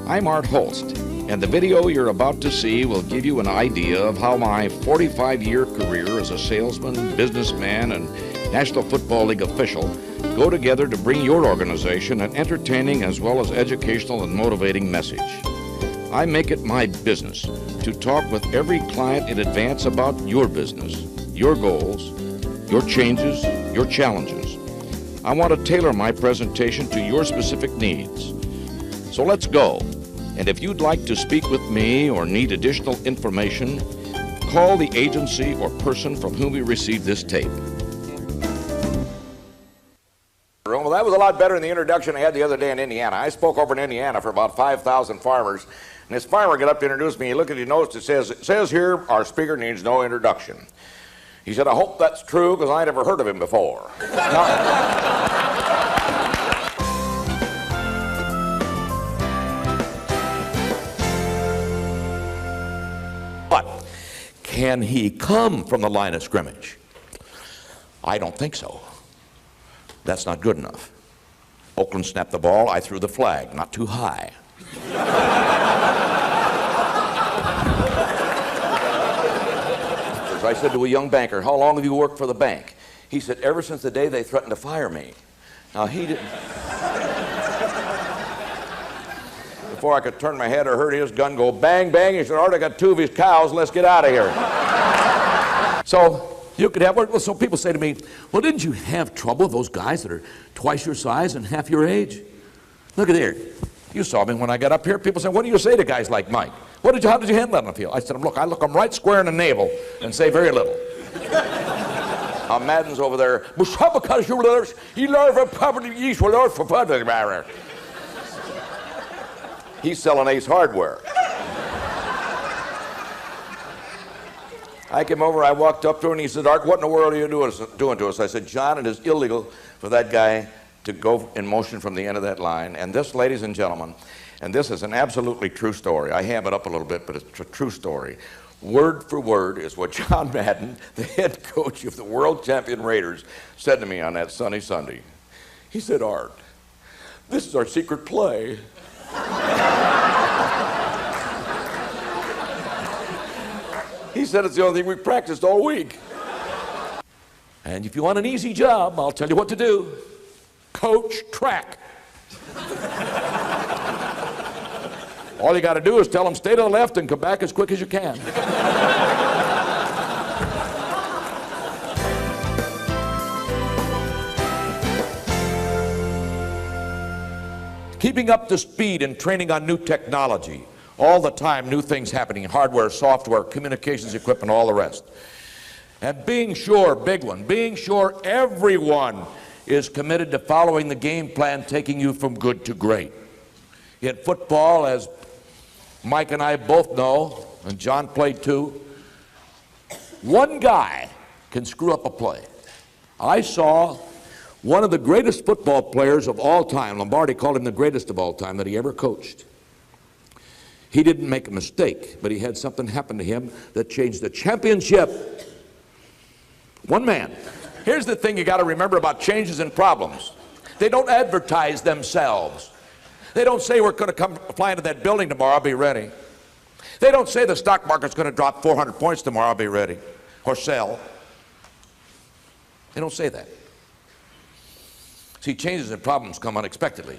I'm Art Holst, and the video you're about to see will give you an idea of how my 45-year career as a salesman, businessman, and National Football League official go together to bring your organization an entertaining as well as educational and motivating message. I make it my business to talk with every client in advance about your business, your goals, your changes, your challenges. I want to tailor my presentation to your specific needs. So let's go. And if you'd like to speak with me or need additional information, call the agency or person from whom you received this tape. Well, that was a lot better than the introduction I had the other day in Indiana. I spoke over in Indiana for about 5,000 farmers, and this farmer got up to introduce me. He looked at his notes. It says here, our speaker needs no introduction. He said, I hope that's true, because I never heard of him before. But can he come from the line of scrimmage? I don't think so. That's not good enough. Oakland snapped the ball, I threw the flag, not too high. I said to a young banker, how long have you worked for the bank? He said, ever since the day they threatened to fire me. Now he didn't. Before I could turn my head, I heard his gun go bang, bang. He said, Art, I got 2 of his cows, let's get out of here. So you could have, so people say to me, well, didn't you have trouble with those guys that are twice your size and half your age? Look at here. You saw me when I got up here. People say, what do you say to guys like Mike? How did you handle that on the field? I said, look, I look them right square in the navel and say very little. Madden's over there. He's selling Ace Hardware. I came over, I walked up to him, and he said, Art, what in the world are you doing to us? I said, John, it is illegal for that guy to go in motion from the end of that line. And this, ladies and gentlemen, and this is an absolutely true story. I ham it up a little bit, but it's a true story. Word for word is what John Madden, the head coach of the world champion Raiders, said to me on that sunny Sunday. He said, Art, this is our secret play. He said it's the only thing we practiced all week. And if you want an easy job, I'll tell you what to do. Coach track. All you got to do is tell them stay to the left and come back as quick as you can. Keeping up to speed and training on new technology. All the time, new things happening, hardware, software, communications equipment, all the rest. And being sure, big one, being sure everyone is committed to following the game plan, taking you from good to great. In football, as Mike and I both know, and John played too, one guy can screw up a play. I saw one of the greatest football players of all time, Lombardi called him the greatest of all time that he ever coached. He didn't make a mistake, but he had something happen to him that changed the championship. One man. Here's the thing you got to remember about changes and problems. They don't advertise themselves. They don't say we're going to come fly into that building tomorrow, I'll be ready. They don't say the stock market's going to drop 400 points tomorrow, I'll be ready. Or sell. They don't say that. See, changes and problems come unexpectedly.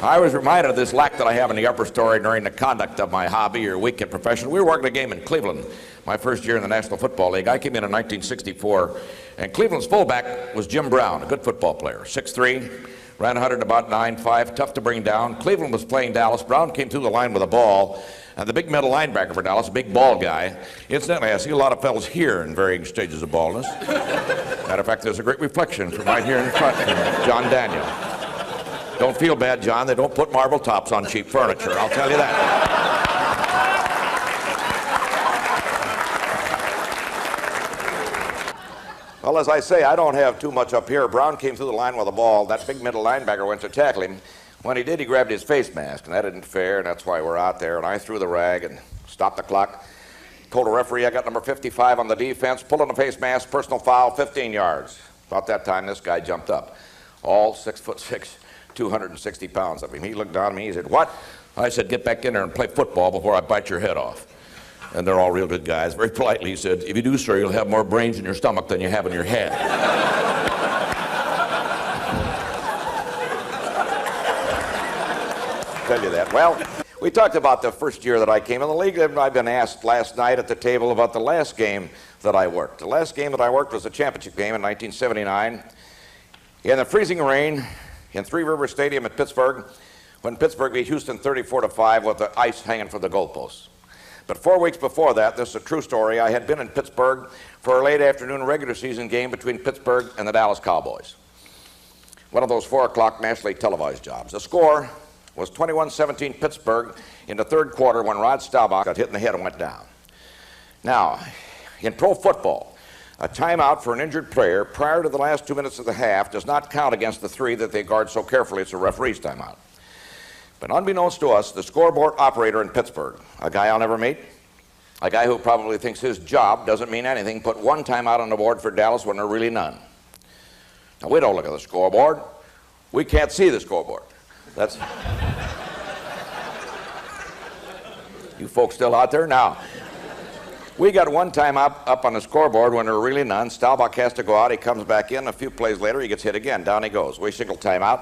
I was reminded of this lack that I have in the upper story during the conduct of my hobby or weekend profession. We were working a game in Cleveland, my first year in the National Football League. I came in 1964, and Cleveland's fullback was Jim Brown, a good football player, 6'3", ran 100 about 9'5", tough to bring down. Cleveland was playing Dallas. Brown came through the line with a ball, and the big middle linebacker for Dallas, a big ball guy. Incidentally, I see a lot of fellas here in varying stages of baldness. Matter of fact, there's a great reflection from right here in front from John Daniel. Don't feel bad, John. They don't put marble tops on cheap furniture, I'll tell you that. Well, as I say, I don't have too much up here. Brown came through the line with the ball. That big middle linebacker went to tackle him. When he did, he grabbed his face mask, and that isn't fair, and that's why we're out there. And I threw the rag and stopped the clock. Told the referee I got number 55 on the defense, pulled on the face mask, personal foul, 15 yards. About that time, this guy jumped up. All 6'6", 260 pounds of him. He looked down at me, he said, "What?" I said, "Get back in there and play football before I bite your head off." And they're all real good guys. Very politely he said, "If you do, sir, you'll have more brains in your stomach than you have in your head." Tell you that. Well, we talked about the first year that I came in the league, and I've been asked last night at the table about the last game that I worked. The last game that I worked was a championship game in 1979 in the freezing rain in Three Rivers Stadium at Pittsburgh, when Pittsburgh beat Houston 34-5 with the ice hanging from the goalposts. But 4 weeks before that, this is a true story, I had been in Pittsburgh for a late afternoon regular season game between Pittsburgh and the Dallas Cowboys. One of those 4 o'clock nationally televised jobs. The score was 21-17 Pittsburgh in the third quarter when Rod Staubach got hit in the head and went down. Now, in pro football, a timeout for an injured player prior to the last 2 minutes of the half does not count against the 3 that they guard so carefully. It's a referee's timeout. But unbeknownst to us, the scoreboard operator in Pittsburgh, a guy I'll never meet, a guy who probably thinks his job doesn't mean anything, put 1 timeout on the board for Dallas when there are really none. Now, we don't look at the scoreboard. We can't see the scoreboard. That's... You folks still out there? Now, we got 1 time up on the scoreboard when there were really none. Staubach has to go out. He comes back in. A few plays later, he gets hit again. Down he goes. We signal timeout.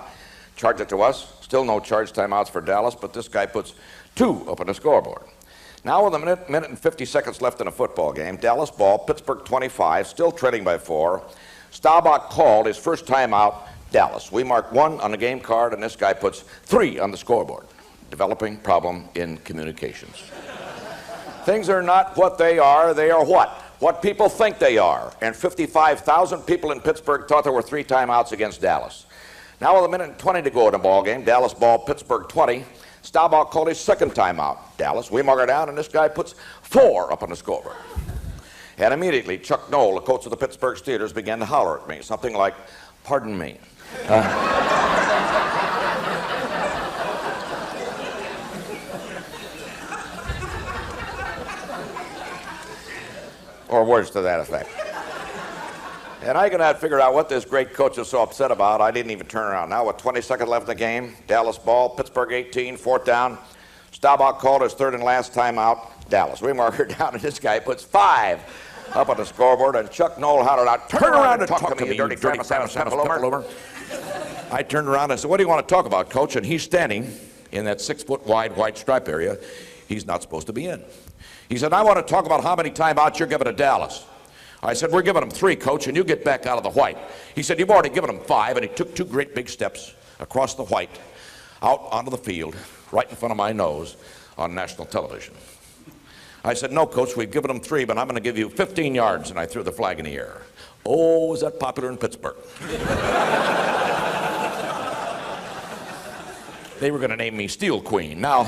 Charge it to us. Still no charge timeouts for Dallas, but this guy puts 2 up on the scoreboard. Now with a minute and 50 seconds left in a football game, Dallas ball, Pittsburgh 25, still trailing by 4. Staubach called his first timeout, Dallas. We mark 1 on the game card, and this guy puts 3 on the scoreboard. Developing problem in communications. Things are not what they are what? What people think they are. And 55,000 people in Pittsburgh thought there were 3 timeouts against Dallas. Now with a minute and 20 to go in the ball game, Dallas ball, Pittsburgh 20. Staubach called his second timeout. Dallas, we mark her down, and this guy puts 4 up on the scoreboard. And immediately, Chuck Noll, the coach of the Pittsburgh Steelers, began to holler at me, something like, "Pardon me." Or words to that effect. And I could not figure out what this great coach was so upset about. I didn't even turn around. Now with 20 seconds left in the game, Dallas ball, Pittsburgh 18, 4th down. Staubach called his third and last timeout. Dallas, we mark her down, and this guy puts 5 up on the scoreboard, and Chuck Noll hollered out, "Turn around and talk to me, you dirty pepper." I turned around and said, "What do you want to talk about, Coach?" And he's standing in that 6-foot wide white stripe area he's not supposed to be in. He said, "I want to talk about how many timeouts you're giving to Dallas." I said, "We're giving them 3, Coach, and you get back out of the white." He said, "You've already given them 5, and he took 2 great big steps across the white, out onto the field, right in front of my nose on national television. I said, "No, Coach, we've given them 3, but I'm going to give you 15 yards, and I threw the flag in the air. Oh, was that popular in Pittsburgh? They were going to name me Steel Queen. Now,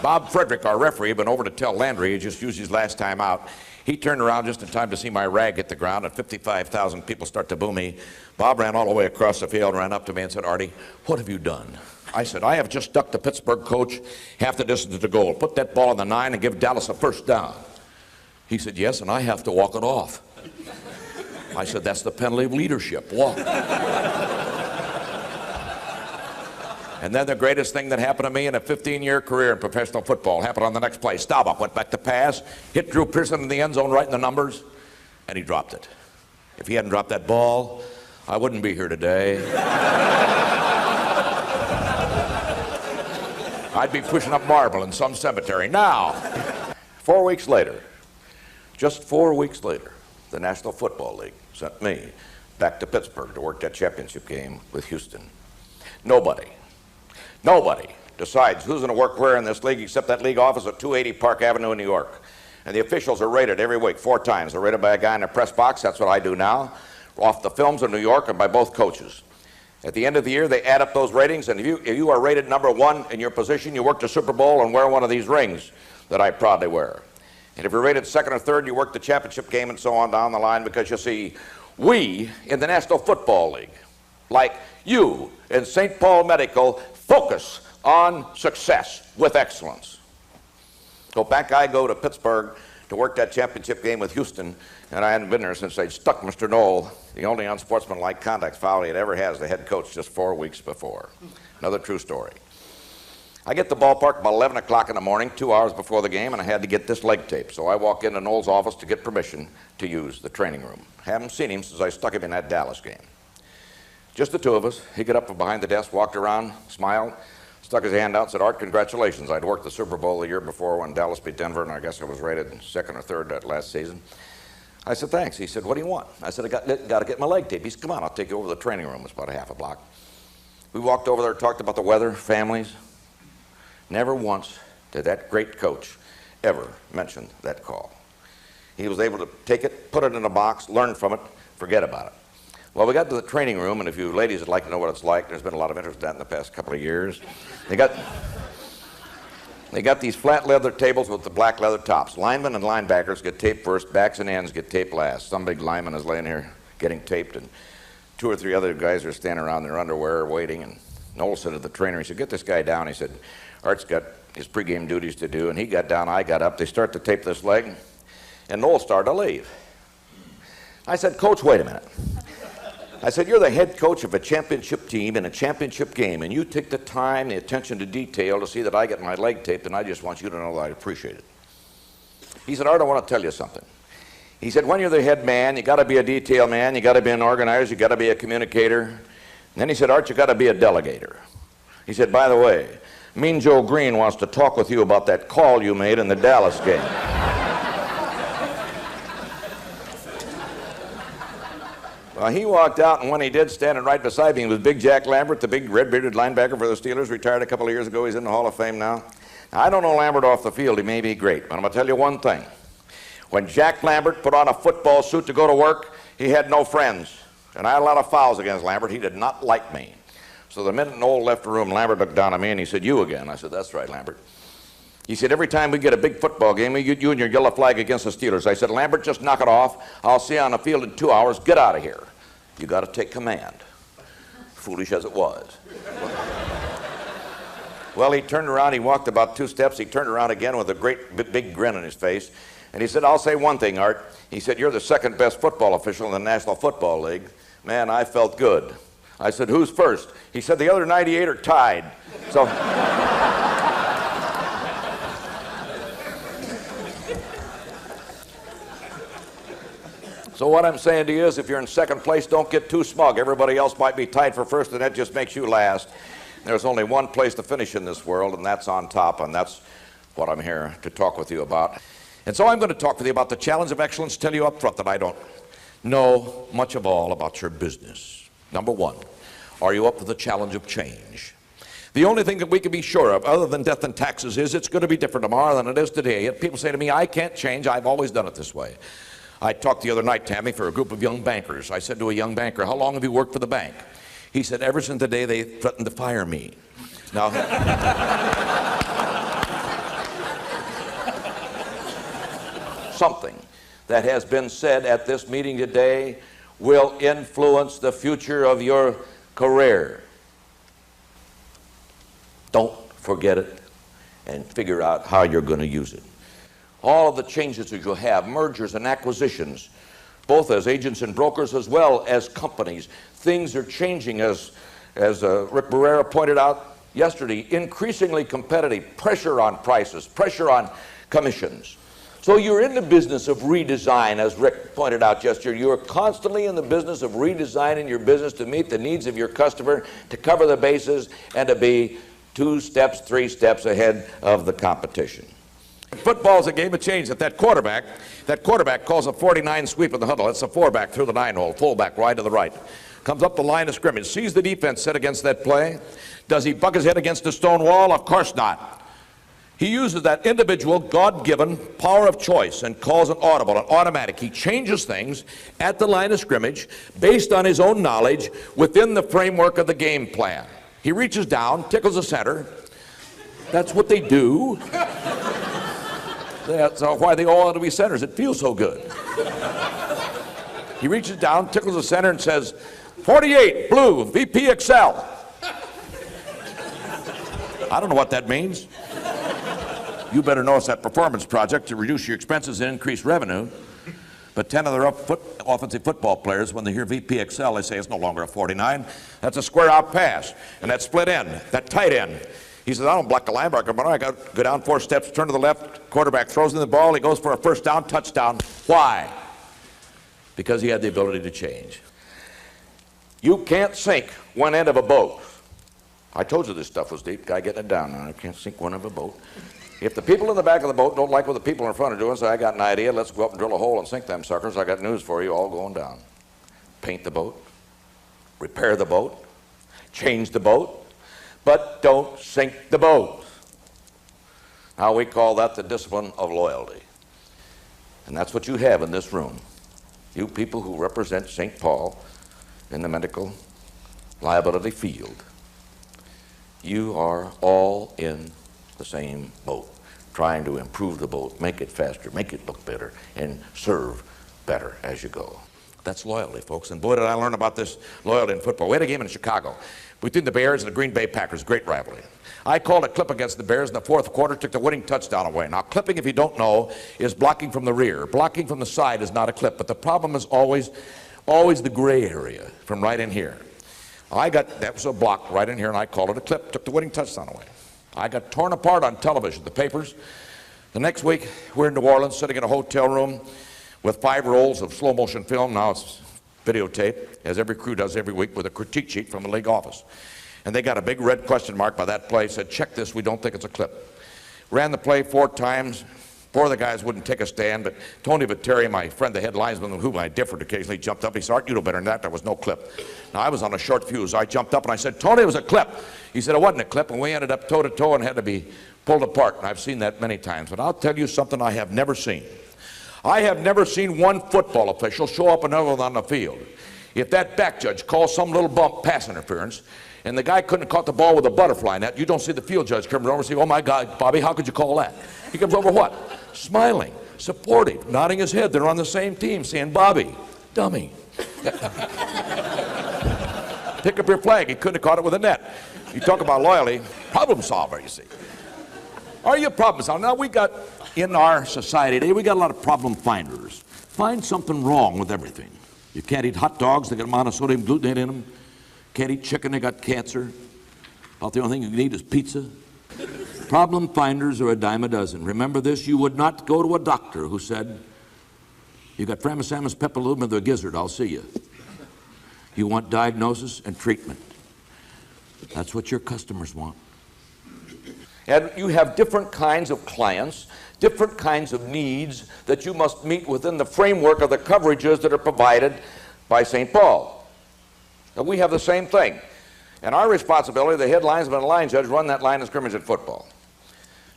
Bob Frederick, our referee, had been over to tell Landry he just used his last time out. He turned around just in time to see my rag hit the ground, and 55,000 people start to boo me. Bob ran all the way across the field, ran up to me and said, "Artie, what have you done?" I said, "I have just ducked the Pittsburgh coach half the distance to the goal. Put that ball on the 9 and give Dallas a first down." He said, "Yes, and I have to walk it off." I said, "That's the penalty of leadership. Walk." And then the greatest thing that happened to me in a 15-year career in professional football happened on the next play. Staubach went back to pass, hit Drew Pearson in the end zone right in the numbers, and he dropped it. If he hadn't dropped that ball, I wouldn't be here today. I'd be pushing up marble in some cemetery. Now, 4 weeks later, just 4 weeks later, the National Football League sent me back to Pittsburgh to work that championship game with Houston. Nobody decides who's going to work where in this league except that league office at 280 Park Avenue in New York. And the officials are rated every week 4 times. They're rated by a guy in the press box. That's what I do now, off the films of New York and by both coaches. At the end of the year, they add up those ratings, and if you are rated number 1 in your position, you work the Super Bowl and wear one of these rings that I proudly wear. And if you're rated 2nd or 3rd, you work the championship game and so on down the line, because you see, we in the National Football League, like you in St. Paul Medical, focus on success with excellence. So back I go to Pittsburgh to to work that championship game with Houston, and I hadn't been there since they'd stuck Mr. Knoll, the only unsportsmanlike conduct foul he had ever had as the head coach, just 4 weeks before. Another true story. I get to the ballpark about 11 o'clock in the morning, 2 hours before the game, and I had to get this leg tape. So I walk into Knoll's office to get permission to use the training room. Haven't seen him since I stuck him in that Dallas game. Just the two of us. He got up from behind the desk, walked around, smiled, stuck his hand out, and said, "Art, congratulations. I'd worked the Super Bowl the year before when Dallas beat Denver, and I guess I was rated second or third that last season." I said, "Thanks." He said, "What do you want?" I said, "I got to get my leg tape." He said, "Come on, I'll take you over to the training room." It's about a half a block. We walked over there, talked about the weather, families. Never once did that great coach ever mention that call. He was able to take it, put it in a box, learn from it, forget about it. Well, we got to the training room, and if you ladies would like to know what it's like, there's been a lot of interest in that in the past couple of years. They got these flat leather tables with the black leather tops. Linemen and linebackers get taped first, backs and ends get taped last. Some big lineman is laying here getting taped, and 2 or 3 other guys are standing around in their underwear waiting. And Noel said to the trainer, he said, "Get this guy down." He said, "Art's got his pregame duties to do." And he got down, I got up. They start to tape this leg, and Noel started to leave. I said, "Coach, wait a minute." I said, "You're the head coach of a championship team in a championship game, and you take the time, the attention to detail to see that I get my leg taped, and I just want you to know that I appreciate it." He said, "Art, I want to tell you something." He said, "When you're the head man, you got to be a detail man, you got to be an organizer, you got to be a communicator." And then he said, "Art, you got to be a delegator." He said, "By the way, Mean Joe Green wants to talk with you about that call you made in the Dallas game." Well, he walked out, and when he did, standing right beside me was Big Jack Lambert, the big red-bearded linebacker for the Steelers, retired a couple of years ago. He's in the Hall of Fame now. Now, I don't know Lambert off the field. He may be great, but I'm going to tell you one thing. When Jack Lambert put on a football suit to go to work, he had no friends. And I had a lot of fouls against Lambert. He did not like me. So the minute Noel left the room, Lambert looked down at me, and he said, "You again?" I said, "That's right, Lambert." He said, "Every time we get a big football game, you and your yellow flag against the Steelers." I said, "Lambert, just knock it off. I'll see you on the field in 2 hours. Get out of here. You got to take command." Foolish as it was. Well, he turned around. He walked about 2 steps. He turned around again with a great big grin on his face. And he said, "I'll say one thing, Art." He said, "You're the second best football official in the National Football League." Man, I felt good. I said, "Who's first?" He said, "The other 98 are tied." So, so what I'm saying to you is, if you're in second place, don't get too smug. Everybody else might be tied for first, and that just makes you last. There's only one place to finish in this world, and that's on top, and that's what I'm here to talk with you about. And so I'm going to talk with you about the challenge of excellence, tell you up front that I don't know much of all about your business. Number one, are you up for the challenge of change? The only thing that we can be sure of, other than death and taxes, is it's going to be different tomorrow than it is today. Yet people say to me, "I can't change. I've always done it this way." I talked the other night, Tammy, for a group of young bankers. I said to a young banker, "How long have you worked for the bank?" He said, "Ever since the day they threatened to fire me." Now, something that has been said at this meeting today will influence the future of your career. Don't forget it and figure out how you're going to use it. All of the changes that you'll have, mergers and acquisitions, both as agents and brokers as well as companies. Things are changing, as Rick Barrera pointed out yesterday, increasingly competitive, pressure on prices, pressure on commissions. So you're in the business of redesign, as Rick pointed out yesterday. You're constantly in the business of redesigning your business to meet the needs of your customer, to cover the bases, and to be 2 steps, 3 steps ahead of the competition. Football's a game of change. That quarterback calls a 49 sweep in the huddle. That's a 4-back through the 9-hole, fullback wide to the right. Comes up the line of scrimmage, sees the defense set against that play. Does he buck his head against a stone wall? Of course not. He uses that individual God-given power of choice and calls it audible, an automatic. He changes things at the line of scrimmage based on his own knowledge within the framework of the game plan. He reaches down, tickles the center. That's what they do. That's why they all ought to be centers. It feels so good. He reaches down, tickles the center, and says, 48, blue, VP Excel. I don't know what that means. You better notice that performance project to reduce your expenses and increase revenue. But 10 of their offensive football players, when they hear VPXL, they say it's no longer a 49. That's a square out pass. And that split end, that tight end. He says, I don't block the linebacker, but I got to go down 4 steps, turn to the left, quarterback throws in the ball, he goes for a first down, touchdown. Why? Because he had the ability to change. You can't sink one end of a boat. I told you this stuff was deep. Guy getting it down now. I can't sink one end of a boat. If the people in the back of the boat don't like what the people in front are doing, so I got an idea, let's go up and drill a hole and sink them suckers. I got news for you, all going down. Paint the boat, repair the boat, change the boat, but don't sink the boat. Now we call that the discipline of loyalty. And that's what you have in this room. You people who represent St. Paul in the medical liability field. You are all in the same boat, trying to improve the boat, make it faster, make it look better, and serve better as you go. That's loyalty, folks. And boy, did I learn about this loyalty in football. We had a game in Chicago between the Bears and the Green Bay Packers, great rivalry. I called a clip against the Bears in the 4th quarter, took the winning touchdown away. Now, clipping, if you don't know, is blocking from the rear. Blocking from the side is not a clip, but the problem is always the gray area from right in here. That was a block right in here, and I called it a clip, took the winning touchdown away. I got torn apart on television, the papers. The next week, we're in New Orleans, sitting in a hotel room with 5 rolls of slow motion film. Now it's videotape, as every crew does every week, with a critique sheet from the league office. And they got a big red question mark by that play, said, check this, we don't think it's a clip. Ran the play 4 times. 4 of the guys wouldn't take a stand, but Tony Viteri, my friend, the head linesman, with whom I differed occasionally, jumped up. He said, Art, you know better than that. There was no clip. Now, I was on a short fuse. I jumped up and I said, Tony, it was a clip. He said, it wasn't a clip, and we ended up toe-to-toe and had to be pulled apart. And I've seen that many times. But I'll tell you something I have never seen. I have never seen one football official show up another one on the field. If that back judge calls some little bump pass interference, and the guy couldn't have caught the ball with a butterfly net, you don't see the field judge come over and say, oh my God, Bobby, how could you call that? He comes over what? Smiling, supportive, nodding his head. They're on the same team, saying, Bobby, dummy. Pick up your flag. He couldn't have caught it with a net. You talk about loyalty, problem solver, you see. Are you a problem solver? Now, we got, in our society today, we got a lot of problem finders. Find something wrong with everything. You can't eat hot dogs, they got monosodium glutamate in them. Can't eat chicken, they got cancer. About the only thing you can eat is pizza. Problem finders are a dime a dozen. Remember this, you would not go to a doctor who said, you got Framisamus pepilum of the gizzard, I'll see you. You want diagnosis and treatment. That's what your customers want. And you have different kinds of clients, different kinds of needs that you must meet within the framework of the coverages that are provided by St. Paul. And we have the same thing. And our responsibility, the head linesman and line judge, run that line of scrimmage in football.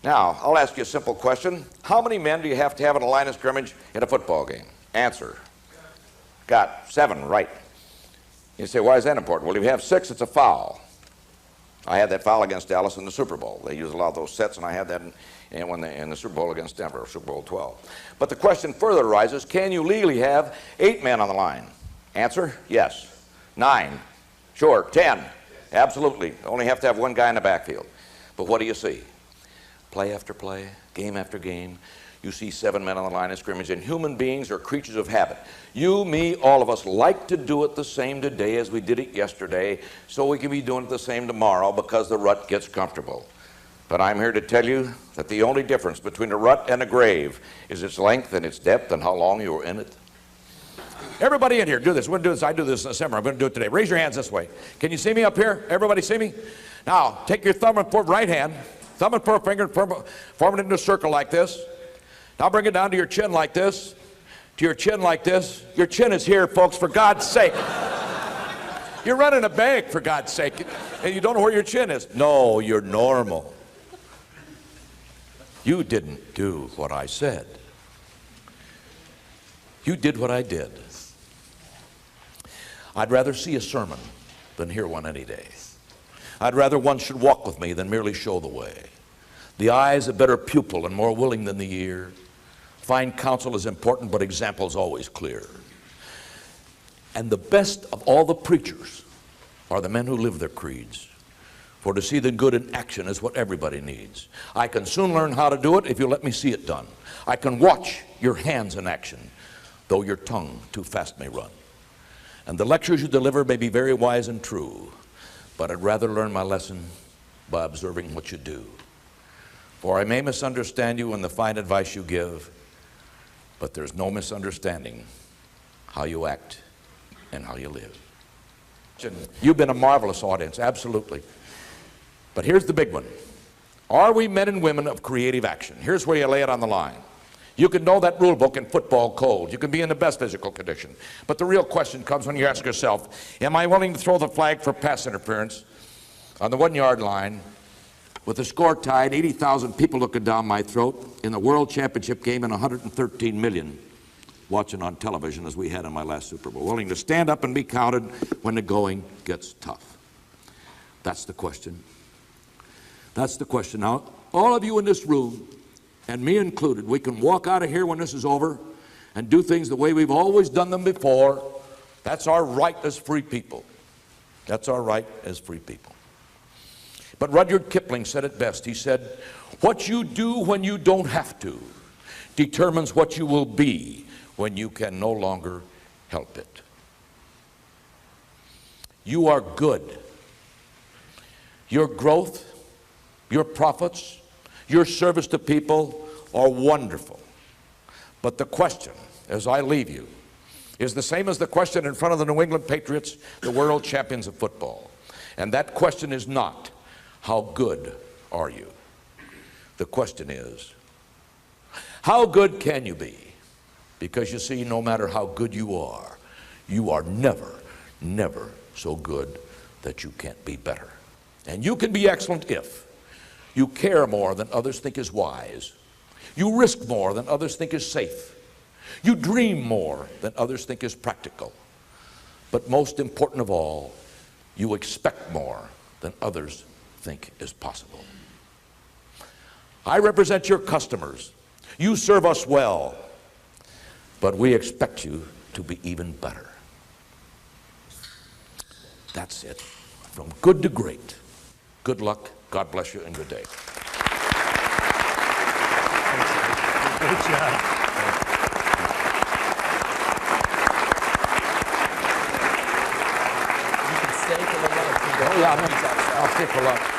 Now, I'll ask you a simple question. How many men do you have to have in a line of scrimmage in a football game? Answer. Got 7, right. You say, why is that important? Well, if you have 6, it's a foul. I had that foul against Dallas in the Super Bowl. They use a lot of those sets, and I had that in the Super Bowl against Denver, Super Bowl 12. But the question further arises, can you legally have 8 men on the line? Answer, yes. 9, sure. 10, absolutely. Only have to have 1 guy in the backfield. But what do you see? Play after play, game after game, you see 7 men on the line of scrimmage, and human beings are creatures of habit. You, me, all of us like to do it the same today as we did it yesterday, so we can be doing it the same tomorrow because the rut gets comfortable. But I'm here to tell you that the only difference between a rut and a grave is its length and its depth and how long you were in it. Everybody in here, do this. We're going to do this. I do this in the summer. I'm going to do it today. Raise your hands this way. Can you see me up here? Everybody see me? Now, take your thumb and right hand, thumb and forefinger, form it into a circle like this. Now bring it down to your chin like this, to your chin like this. Your chin is here, folks, for God's sake. You're running a bank, for God's sake, and you don't know where your chin is. No, you're normal. You didn't do what I said. You did what I did. I'd rather see a sermon than hear one any day. I'd rather one should walk with me than merely show the way. The eye is a better pupil and more willing than the ear. Fine counsel is important, but example is always clear. And the best of all the preachers are the men who live their creeds, For to see the good in action is what everybody needs. I can soon learn how to do it if you let me see it done. I can watch your hands in action, though your tongue too fast may run. And the lectures you deliver may be very wise and true, but I'd rather learn my lesson by observing what you do. For I may misunderstand you in the fine advice you give, but there's no misunderstanding how you act and how you live. You've been a marvelous audience, absolutely. But here's the big one. Are we men and women of creative action? Here's where you lay it on the line. You can know that rule book in football cold. You can be in the best physical condition. But the real question comes when you ask yourself, am I willing to throw the flag for pass interference on the 1-yard line with the score tied, 80,000 people looking down my throat in the World Championship game and 113 million watching on television as we had in my last Super Bowl? Willing to stand up and be counted when the going gets tough? That's the question. That's the question. Now, all of you in this room, and me included, we can walk out of here when this is over and do things the way we've always done them before. That's our right as free people. That's our right as free people. But Rudyard Kipling said it best. He said, what you do when you don't have to determines what you will be when you can no longer help it. You are good. Your growth, your profits, your service to people are wonderful. But the question, as I leave you, is the same as the question in front of the New England Patriots, the world champions of football. And that question is not, how good are you? The question is, how good can you be? Because you see, no matter how good you are never, never so good that you can't be better. And you can be excellent if you care more than others think is wise. You risk more than others think is safe. You dream more than others think is practical. But most important of all, you expect more than others think is possible. I represent your customers. You serve us well, but we expect you to be even better. That's it. From good to great. Good luck, God bless you, and good day. Great job. You can stay for the lunch. Oh, yeah, I'll stay for lunch.